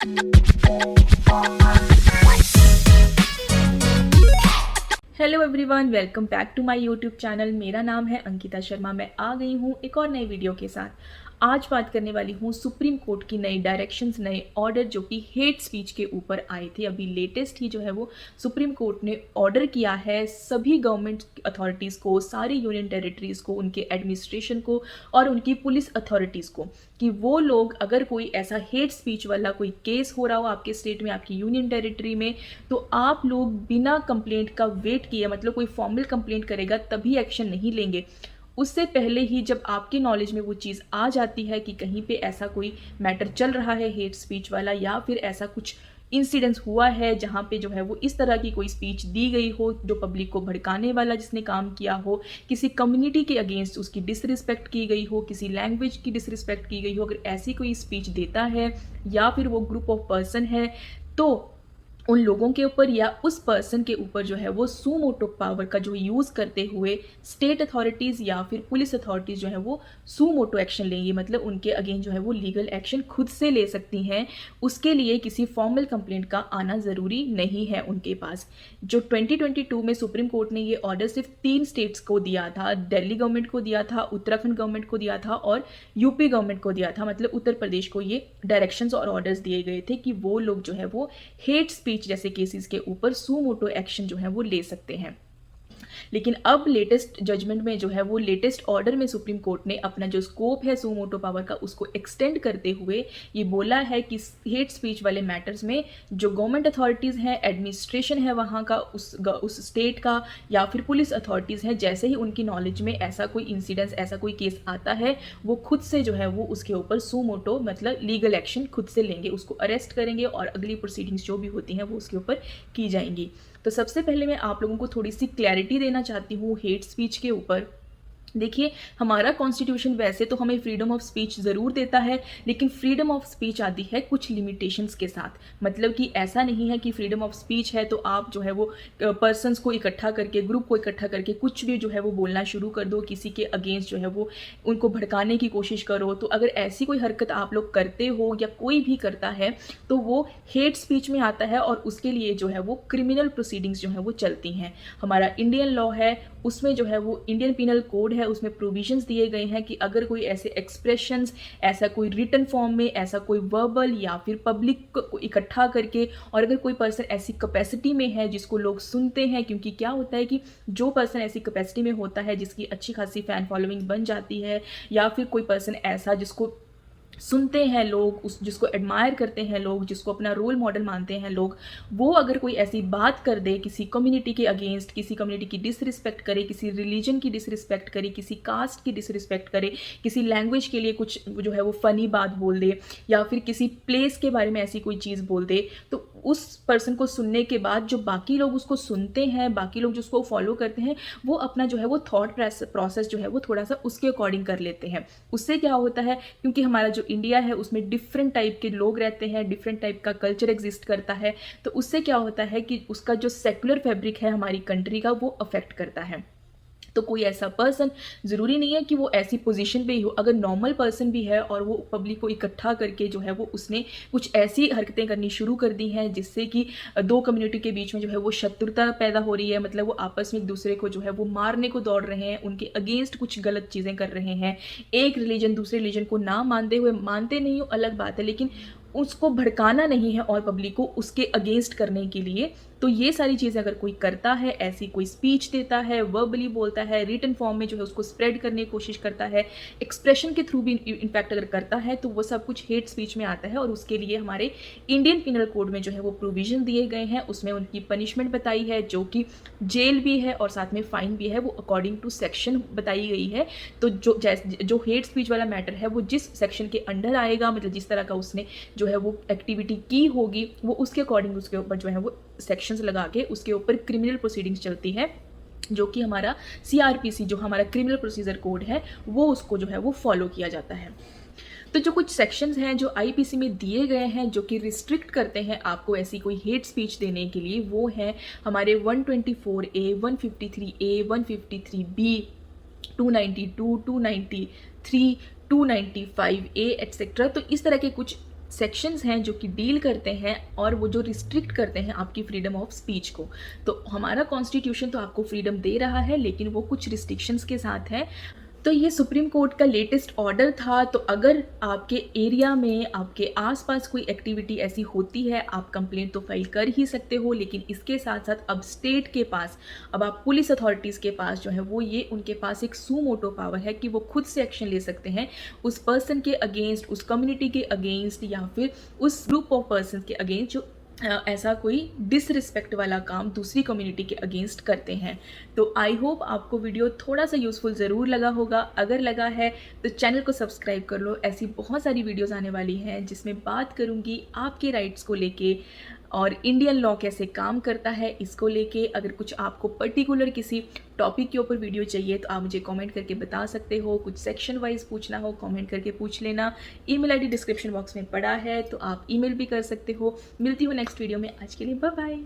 Hello everyone, welcome back to my YouTube channel. मेरा नाम है अंकिता शर्मा। मैं आ गई हूँ एक और नई वीडियो के साथ। आज बात करने वाली हूँ सुप्रीम कोर्ट की नई डायरेक्शंस, नए ऑर्डर जो कि हेट स्पीच के ऊपर आए थे। अभी लेटेस्ट ही जो है वो सुप्रीम कोर्ट ने ऑर्डर किया है सभी गवर्नमेंट अथॉरिटीज़ को, सारी यूनियन टेरिटरीज़ को, उनके एडमिनिस्ट्रेशन को और उनकी पुलिस अथॉरिटीज़ को कि वो लोग अगर कोई ऐसा हेट स्पीच वाला कोई केस हो रहा हो आपके स्टेट में, आपकी यूनियन टेरिटरी में, तो आप लोग बिना कंप्लेंट का वेट किए, मतलब कोई फॉर्मल कंप्लेंट करेगा तभी एक्शन नहीं लेंगे। उससे पहले ही जब आपके नॉलेज में वो चीज़ आ जाती है कि कहीं पे ऐसा कोई मैटर चल रहा है हेट स्पीच वाला, या फिर ऐसा कुछ इंसिडेंस हुआ है जहाँ पे जो है वो इस तरह की कोई स्पीच दी गई हो जो पब्लिक को भड़काने वाला जिसने काम किया हो, किसी कम्युनिटी के अगेंस्ट उसकी डिसरिस्पेक्ट की गई हो, किसी लैंग्वेज की डिसरिस्पेक्ट की गई हो, अगर ऐसी कोई स्पीच देता है या फिर वो ग्रुप ऑफ पर्सन है, तो उन लोगों के ऊपर या उस पर्सन के ऊपर जो है वो सू मोटो पावर का जो यूज़ करते हुए स्टेट अथॉरिटीज़ या फिर पुलिस अथॉरिटीज़ जो है वो सू मोटो एक्शन लेंगी, मतलब उनके अगेंस्ट जो है वो लीगल एक्शन खुद से ले सकती हैं। उसके लिए किसी फॉर्मल कंप्लेंट का आना ज़रूरी नहीं है उनके पास। जो 2022 में सुप्रीम कोर्ट ने ये ऑर्डर सिर्फ 3 स्टेट्स को दिया था, दिल्ली गवर्नमेंट को दिया था, उत्तराखंड गवर्नमेंट को दिया था और यूपी गवर्नमेंट को दिया था, मतलब उत्तर प्रदेश को ये डायरेक्शंस और ऑर्डर्स दिए गए थे कि वो लोग जो है वो हेट स्पीच जैसे केसेस के ऊपर सू मोटो एक्शन जो है वो ले सकते हैं। लेकिन अब लेटेस्ट जजमेंट में जो है वो लेटेस्ट ऑर्डर में सुप्रीम कोर्ट ने अपना जो स्कोप है सू मोटो पावर का उसको एक्सटेंड करते हुए ये बोला है कि हेट स्पीच वाले मैटर्स में जो गवर्नमेंट अथॉरिटीज़ हैं, एडमिनिस्ट्रेशन है वहाँ का, उस स्टेट का या फिर पुलिस अथॉरिटीज़ हैं, जैसे ही उनकी नॉलेज में ऐसा कोई इंसिडेंस, ऐसा कोई केस आता है, वो खुद से जो है वो उसके ऊपर सू मोटो मतलब लीगल एक्शन खुद से लेंगे, उसको अरेस्ट करेंगे और अगली प्रोसीडिंग्स जो भी होती हैं वो उसके ऊपर की जाएंगी। तो सबसे पहले मैं आप लोगों को थोड़ी सी क्लैरिटी देना चाहती हूँ हेट स्पीच के ऊपर। देखिए, हमारा कॉन्स्टिट्यूशन वैसे तो हमें फ्रीडम ऑफ स्पीच ज़रूर देता है, लेकिन फ्रीडम ऑफ स्पीच आती है कुछ लिमिटेशंस के साथ। मतलब कि ऐसा नहीं है कि फ्रीडम ऑफ स्पीच है तो आप जो है वो पर्सन्स को इकट्ठा करके, ग्रुप को इकट्ठा करके कुछ भी जो है वो बोलना शुरू कर दो, किसी के अगेंस्ट जो है वो उनको भड़काने की कोशिश करो। तो अगर ऐसी कोई हरकत आप लोग करते हो या कोई भी करता है तो वो हेट स्पीच में आता है और उसके लिए जो है वो क्रिमिनल प्रोसीडिंग्स जो है वो चलती हैं। हमारा इंडियन लॉ है, उसमें जो है वो इंडियन पिनल कोड है, उसमें प्रोविजंस दिए गए हैं कि अगर कोई ऐसे एक्सप्रेशंस, ऐसा कोई रिटन फॉर्म में, ऐसा कोई वर्बल या फिर पब्लिक को इकट्ठा करके, और अगर कोई पर्सन ऐसी कैपेसिटी में है जिसको लोग सुनते हैं, क्योंकि क्या होता है कि जो पर्सन ऐसी कैपेसिटी में होता है जिसकी अच्छी खासी फैन फॉलोइंग बन जाती है, या फिर कोई पर्सन ऐसा जिसको सुनते हैं लोग, उस जिसको एडमायर करते हैं लोग, जिसको अपना रोल मॉडल मानते हैं लोग, वो अगर कोई ऐसी बात कर दे किसी कम्युनिटी के अगेंस्ट, किसी कम्युनिटी की डिसरिस्पेक्ट करे, किसी रिलीजन की डिसरिस्पेक्ट करे, किसी कास्ट की डिसरिस्पेक्ट करे, किसी लैंग्वेज के लिए कुछ जो है वो फ़नी बात बोल दे, या फिर किसी प्लेस के बारे में ऐसी कोई चीज़ बोल दे, तो उस पर्सन को सुनने के बाद जो बाकी लोग उसको सुनते हैं, बाकी लोग जो उसको फॉलो करते हैं, वो अपना जो है वो थॉट प्रोसेस जो है वो थोड़ा सा उसके अकॉर्डिंग कर लेते हैं। उससे क्या होता है, क्योंकि हमारा जो इंडिया है उसमें डिफरेंट टाइप के लोग रहते हैं, डिफरेंट टाइप का कल्चर एग्जिस्ट करता है, तो उससे क्या होता है कि उसका जो सेक्युलर फैब्रिक है हमारी कंट्री का वो अफेक्ट करता है। तो कोई ऐसा पर्सन, ज़रूरी नहीं है कि वो ऐसी पोजीशन पे ही हो, अगर नॉर्मल पर्सन भी है और वो पब्लिक को इकट्ठा करके जो है वो उसने कुछ ऐसी हरकतें करनी शुरू कर दी हैं जिससे कि दो कम्युनिटी के बीच में जो है वो शत्रुता पैदा हो रही है, मतलब वो आपस में एक दूसरे को जो है वो मारने को दौड़ रहे हैं, उनके अगेंस्ट कुछ गलत चीज़ें कर रहे हैं, एक रिलीजन दूसरे रिलीजन को ना मानते हुए, मानते नहीं हो अलग बात है, लेकिन उसको भड़काना नहीं है और पब्लिक को उसके अगेंस्ट करने के लिए। तो ये सारी चीज़ें अगर कोई करता है, ऐसी कोई स्पीच देता है, वर्बली बोलता है, रिटन फॉर्म में जो है उसको स्प्रेड करने की कोशिश करता है, एक्सप्रेशन के थ्रू भी इनफैक्ट अगर करता है, तो वो सब कुछ हेट स्पीच में आता है। और उसके लिए हमारे इंडियन पिनल कोड में जो है वो प्रोविजन दिए गए हैं, उसमें उनकी पनिशमेंट बताई है जो कि जेल भी है और साथ में फाइन भी है, वो अकॉर्डिंग टू सेक्शन बताई गई है। तो जो हेट स्पीच वाला मैटर है वो जिस सेक्शन के अंडर आएगा, मतलब जिस तरह का उसने जो है वो एक्टिविटी की होगी, वो उसके अकॉर्डिंग उसके ऊपर जो है वो सेक्शंस लगा के उसके ऊपर क्रिमिनल प्रोसीडिंग्स चलती है, जो कि हमारा CRPC जो हमारा क्रिमिनल प्रोसीजर कोड है वो उसको जो है वो फॉलो किया जाता है। तो जो कुछ सेक्शंस हैं जो IPC में दिए गए हैं जो कि रिस्ट्रिक्ट करते हैं आपको ऐसी कोई हेट स्पीच देने के लिए, वो हैं हमारे 124A, 153A, 153B, 292, 293, 295A etcetera. तो इस तरह के कुछ सेक्शंस हैं जो कि डील करते हैं और वो जो रिस्ट्रिक्ट करते हैं आपकी फ्रीडम ऑफ स्पीच को। तो हमारा कॉन्स्टिट्यूशन तो आपको फ्रीडम दे रहा है, लेकिन वो कुछ रिस्ट्रिक्शंस के साथ है। तो ये सुप्रीम कोर्ट का लेटेस्ट ऑर्डर था। तो अगर आपके एरिया में, आपके आसपास कोई एक्टिविटी ऐसी होती है, आप कंप्लेंट तो फाइल कर ही सकते हो, लेकिन इसके साथ साथ अब स्टेट के पास, अब आप पुलिस अथॉरिटीज़ के पास जो है वो ये उनके पास एक सू मोटो पावर है कि वो खुद से एक्शन ले सकते हैं उस पर्सन के अगेंस्ट, उस कम्युनिटी के अगेंस्ट, या फिर उस ग्रुप ऑफ पर्सन के अगेंस्ट जो ऐसा कोई डिसरिस्पेक्ट वाला काम दूसरी कम्युनिटी के अगेंस्ट करते हैं। तो आई होप आपको वीडियो थोड़ा सा यूज़फुल ज़रूर लगा होगा। अगर लगा है तो चैनल को सब्सक्राइब कर लो। ऐसी बहुत सारी वीडियोस आने वाली हैं जिसमें बात करूँगी आपके राइट्स को लेके और इंडियन लॉ कैसे काम करता है इसको लेके। अगर कुछ आपको पर्टिकुलर किसी टॉपिक के ऊपर वीडियो चाहिए तो आप मुझे कमेंट करके बता सकते हो। कुछ सेक्शन वाइज पूछना हो कमेंट करके पूछ लेना। ईमेल आईडी डिस्क्रिप्शन बॉक्स में पड़ा है, तो आप ईमेल भी कर सकते हो। मिलती हूँ नेक्स्ट वीडियो में। आज के लिए बाय बाय।